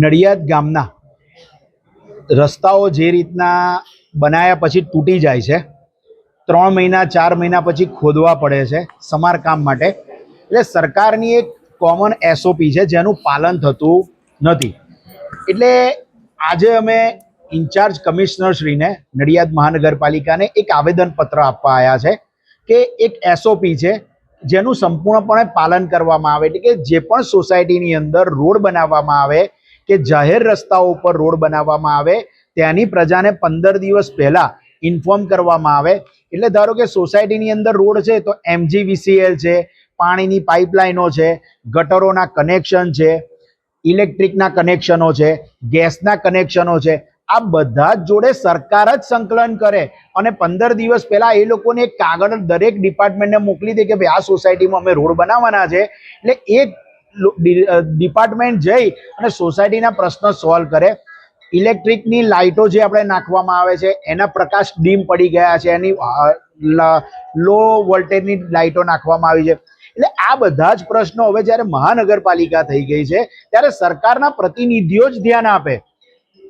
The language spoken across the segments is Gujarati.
નડિયાદ ગામના રસ્તાઓ જે રીતના બનાવ્યા પછી તૂટી જાય છે, 3 મહિના 4 મહિના પછી ખોદવા પડે છે સમારકામ માટે. એટલે સરકારની એક કોમન એસઓપી છે જેનું પાલન થતું નથી. એટલે આજે અમે ઇન્ચાર્જ કમિશનર શ્રીને નડિયાદ મહાનગરપાલિકાને એક આવેદનપત્ર આપવા આવ્યા છે કે એક એસઓપી છે જેનું સંપૂર્ણપણે પાલન કરવામાં આવે. એટલે કે જે પણ સોસાયટીની અંદર રોડ બનાવવામાં આવે કે જાહેર રસ્તાઓ ઉપર રોડ બનાવવામાં આવે ત્યાંની પ્રજાને 15 દિવસ પહેલા ઇન્ફોર્મ કરવામાં આવે. એટલે ધારો કે સોસાયટીની અંદર રોડ છે તો MGVCL છે, પાણીની પાઇપલાઇનો છે, ગટરોના કનેક્શન છે, ઇલેક્ટ્રિકના કનેક્શનો છે, ગેસના કનેક્શનો છે, આ બધા જ જોડે સરકાર જ સંકલન કરે અને 15 દિવસ પહેલા એ લોકોને એક કાગળ દરેક ડિપાર્ટમેન્ટને મોકલી દે કે ભાઈ આ સોસાયટીમાં અમે રોડ બનાવવાના છે. એટલે એક ડિપાર્ટમેન્ટ જઈ અને સોસાયટીના પ્રશ્ન સોલ્વ કરે. ઇલેક્ટ્રિકની લાઇટો જે આપણે નાખવામાં આવે છે એના પ્રકાશ ડીમ પડી ગયા છે, એની લો વોલ્ટેજની લાઇટો નાખવામાં આવી છે. એટલે આ બધા જ પ્રશ્નો હવે જ્યારે મહાનગરપાલિકા થઈ ગઈ છે ત્યારે સરકારના પ્રતિનિધિઓ જ ધ્યાન આપે.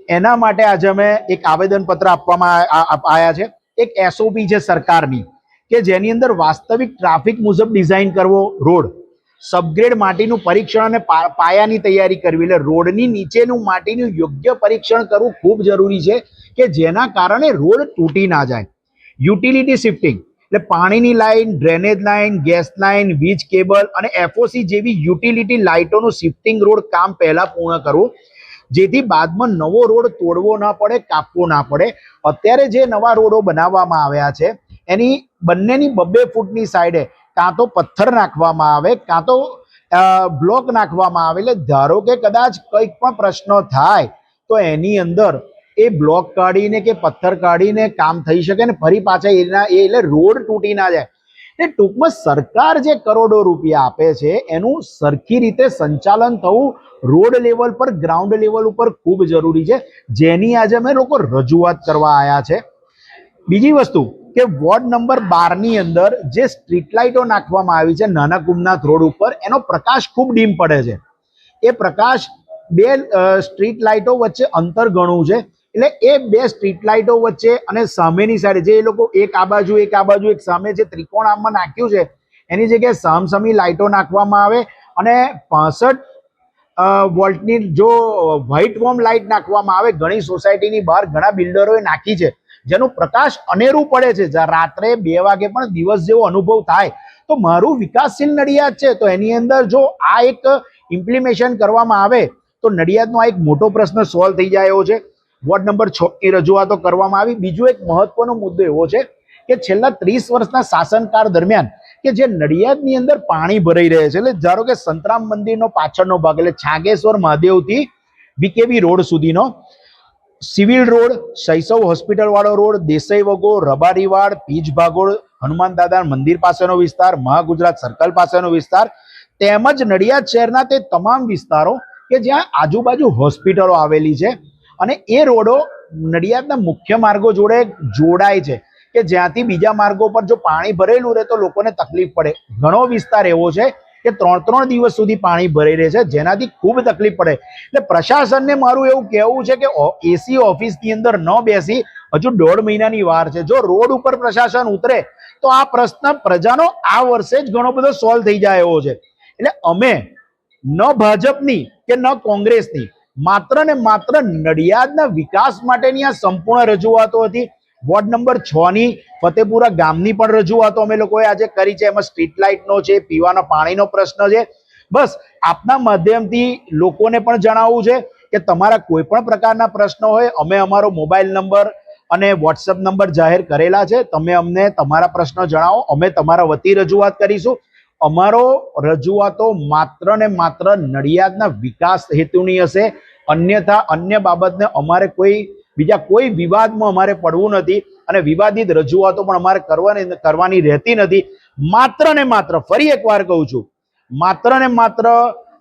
એના માટે આજે અમે એક આવેદનપત્ર આપવામાં આવ્યા છે. એક એસઓપી છે સરકારની કે જેની અંદર વાસ્તવિક ટ્રાફિક મુજબ ડિઝાઇન કરવો રોડ, સબગ્રેડ માટીનું પરીક્ષણ અને પાયાની તૈયારી કરવી. એટલે રોડની નીચેનું માટીનું યોગ્ય પરીક્ષણ કરવું ખૂબ જરૂરી છે કે જેના કારણે રોડ તૂટી ના જાય. યુટિલિટી શિફ્ટિંગ એટલે પાણીની line, drainage line, gas line, વીજ કેબલ અને FOC જેવી યુટિલિટી લાઇટોનું શિફ્ટિંગ રોડ કામ પહેલા પૂર્ણ કરવું જેથી બાદમાં નવો રોડ તોડવો ના પડે, કાપવો ના પડે. અત્યારે જે નવા રોડો બનાવવામાં આવ્યા છે એની બંનેની 2-2 ફૂટની સાઈડે કાં તો પથ્થર નાખવામાં આવે કાં તો બ્લોક નાખવામાં આવે. એટલે ધારો કે કદાચ કંઈક પણ પ્રશ્નો થાય તો એની અંદર એ બ્લોક કાઢીને કે પથ્થર કાઢીને કામ થઈ શકે ને ફરી પાછા એટલે રોડ તૂટી ના જાય. એટલે ટૂંકમાં સરકાર જે કરોડો રૂપિયા આપે છે એનું સરખી રીતે સંચાલન થવું રોડ લેવલ પર, ગ્રાઉન્ડ લેવલ ઉપર ખૂબ જરૂરી છે, જેની આજે અમે લોકો રજૂઆત કરવા આવ્યા છે. બીજી વસ્તુ કે વોર્ડ નંબર 12 ની અંદર જે સ્ટ્રીટ લાઇટો નાખવામાં આવી છે નાના કુમનાથ રોડ ઉપર, એનો પ્રકાશ ખૂબ ડીમ પડે છે. એ પ્રકાશ 2 સ્ટ્રીટ લાઇટો વચ્ચે અંતર ઘણું છે. એટલે એ 2 સ્ટ્રીટ લાઇટો વચ્ચે અને સામેની સાઈડ જે એ લોકો એક આ બાજુ એક સામે જે ત્રિકોણ આમમાં નાખ્યું છે એની જગ્યાએ સામસામી લાઇટો નાખવામાં આવે અને 65 વોલ્ટની જો વ્હાઇટ વોર્મ લાઇટ નાખવામાં આવે. ઘણી સોસાયટીની બહાર ઘણા બિલ્ડરોએ નાખી છે જેનું પ્રકાશ અનેરું પડે છે. રાત્રે 2 વાગે પણ દિવસ જેવો અનુભવ થાય. તો મારું વિકાસશીલ નડિયાદ છે તો એની અંદર જો આ એક ઇમ્પ્લિમેશન કરવામાં આવે તો નડિયાદનો આ એક મોટો પ્રશ્ન સોલ્વ થઈ જાય એવો છે. વોર્ડ નંબર 6 ની રજૂઆતો કરવામાં આવી. બીજો એક મહત્વનો મુદ્દો એવો છે કે છેલ્લા 30 વર્ષના શાસનકાળ દરમિયાન કે જે નડિયાદની અંદર પાણી ભરાઈ રહે છે. એટલે ધારો કે સંતરામ મંદિરનો પાછળનો ભાગ એટલે છાગેશ્વર મહાદેવથી BKB રોડ સુધીનો સિવિલ રોડ, શૈશવ હોસ્પિટલ વાળો રોડ, દેસાઈ વગો, રબારીવાડ, પીજ ભાગોળ, હનુમાન દાદા મંદિર પાસેનો વિસ્તાર, મહાગુજરાત સર્કલ પાસેનો વિસ્તાર તેમજ નડિયાદ શહેરના તે તમામ વિસ્તારો કે જ્યાં આજુબાજુ હોસ્પિટલો આવેલી છે અને એ રોડો નડિયાદના મુખ્ય માર્ગો જોડે જોડાય છે કે જ્યાંથી બીજા માર્ગો પર જો પાણી ભરેલું રહે તો લોકોને તકલીફ પડે. ઘણો વિસ્તાર એવો છે કે 3 દિવસ સુધી પાણી ભરાઈ રહે છે જેનાથી ખૂબ તકલીફ પડે. એટલે પ્રશાસનને મારું એવું કહેવું છે કે એસી ઓફિસની અંદર ન બેસી હજુ 1.5 મહિનાની વાર છે. જો રોડ ઉપર પ્રશાસન ઉતરે તો આ પ્રશ્ન પ્રજાનો આ વર્ષે જ ઘણો બધો સોલ્વ થઈ જાય એવો છે. એટલે અમે ન ભાજપની કે ન કોંગ્રેસની, માત્ર ને માત્ર નડિયાદના વિકાસ માટેની આ સંપૂર્ણ રજૂઆતો હતી. વોર્ડ નંબર 6 ની ફતેપુરા ગામની પણ રજૂઆતો અમે લોકોએ આજે કરી છે. એમાં સ્ટ્રીટ લાઇટનો છે, પીવાના પાણીનો પ્રશ્ન છે. બસ આપના માધ્યમથી લોકોને પણ જણાવવું છે કે તમારા કોઈ પણ પ્રકારના પ્રશ્નો હોય અમે અમારો મોબાઈલ નંબર અને WhatsApp નંબર જાહેર કરેલા છે. તમે અમને તમારા પ્રશ્નો જણાવો, અમે તમારા વતી રજૂઆત કરીશું. અમારો રજૂઆતો માત્ર ને માત્ર નડિયાદના વિકાસ હેતુની હશે. અન્યથા અન્ય બાબતને અમારે બીજા કોઈ વિવાદમાં અમારે પડવું નથી અને વિવાદિત રજૂઆતો પણ અમારે કરવાની રહેતી નથી. માત્ર ને માત્ર ફરી એકવાર કહું છું, માત્ર ને માત્ર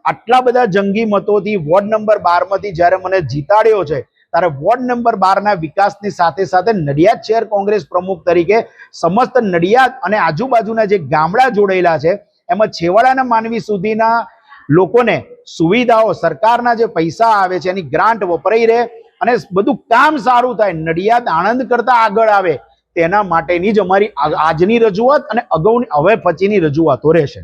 આટલા બધા જંગી મતોથી વોર્ડ નંબર 12 માંથી જ્યારે મને જીતાડ્યો છે ત્યારે વોર્ડ નંબર 12 ના વિકાસની સાથે સાથે નડિયાદ શહેર કોંગ્રેસ પ્રમુખ તરીકે સમસ્ત નડિયાદ અને આજુબાજુના જે ગામડા જોડાયેલા છે એમાં છેવાડાના માનવી સુધીના લોકોને સુવિધાઓ, સરકારના જે પૈસા આવે છે એની ગ્રાન્ટ વપરાઈ રહે અને બધું કામ સારું થાય, નડિયાદ આણંદ કરતા આગળ આવે, તેના માટેની જ અમારી આજની રજૂઆત અને અગાઉની હવે પછીની રજૂઆતો રહેશે.